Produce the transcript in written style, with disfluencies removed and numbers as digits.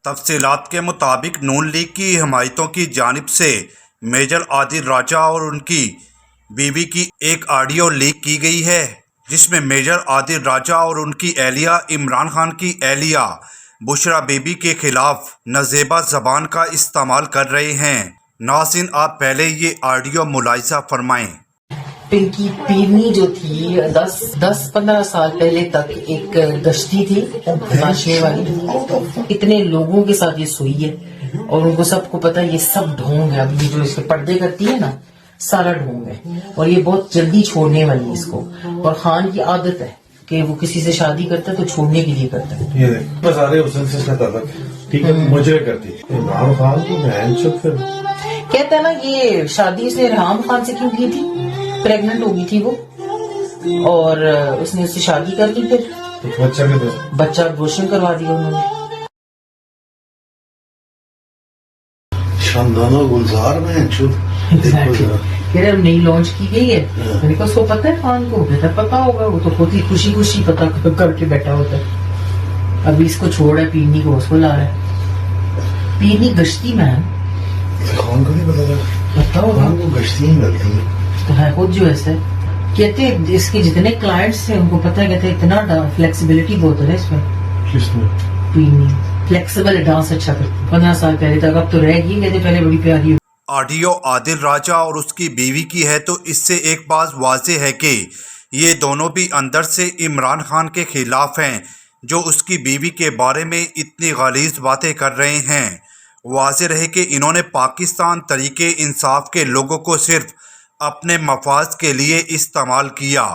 تفصیلات کے مطابق نون لیگ کی حمایتوں کی جانب سے میجر عادل راجہ اور ان کی بیوی کی ایک آڈیو لیک کی گئی ہے، جس میں میجر عادل راجہ اور ان کی اہلیہ عمران خان کی اہلیہ بشریٰ بی بی کے خلاف نازیبا زبان کا استعمال کر رہے ہیں۔ ناظرین، آپ پہلے یہ آڈیو ملاحظہ فرمائیں۔ پنکی پیرنی جو تھی 10-15 سال پہلے تک ایک گشتی تھی ناچنے والی، اتنے لوگوں کے ساتھ یہ سوئی ہے اور ان کو سب کو پتا یہ سب ڈھونگ ہے۔ اب یہ جو اس کے پردے کرتی ہے نا، سارا ڈھونگ ہے اور یہ بہت جلدی چھوڑنے والی ہے اس کو۔ اور خان کی عادت ہے کہ وہ کسی سے شادی کرتا ہے تو چھوڑنے کے لیے کرتا ہے۔ مزارے حسن سے اس کا تعلق ٹھیک ہے، مجرے کرتی عمران خان کی بہن چپ پھر کہتا ہے نا یہ شادی اس نے ریحام خان سے کیوں کی تھی؟ پریگننٹ ہو گئی تھی وہ اور اس نے اس سے شادی کر لی، پھر بچہ روشن کروا دیا انہوں نے۔ شاندانہ گلزار میں پھر اب نئی لانچ کی گئی ہے، میں نے کہا اس کو پتا ہے خان کو؟ کہتا پتا ہوگا، وہ تو خود ہی خوشی خوشی پتا کر کے بیٹھا ہوتا ہے۔ ابھی اس کو چھوڑا ہے پیرنی کو، اس کو لا رہا ہے پیرنی گشتی میں ہے۔ خان کو نہیں پتا ہوگا، خان کو گشتی ہی ملتی ہے تو ہے خود جو ایسے کہتے اس کے جتنے کلائنٹس تھے ان کو پتا ہے، کہتے اتنا فلیکسیبلٹی بہت ہے اس میں۔ کس میں؟ پیرنی فلیکسیبل ڈانس اچھا کرتی 15 سال پہلے تک، اب تو رہ گئی، کہتے پہلے بڑی پیاری ہو۔ آڈیو عادل راجہ اور اس کی بیوی کی ہے، تو اس سے ایک بات واضح ہے کہ یہ دونوں بھی اندر سے عمران خان کے خلاف ہیں، جو اس کی بیوی کے بارے میں اتنی غلیظ باتیں کر رہے ہیں۔ واضح رہے کہ انہوں نے پاکستان تحریک انصاف کے لوگوں کو صرف اپنے مفاد کے لیے استعمال کیا۔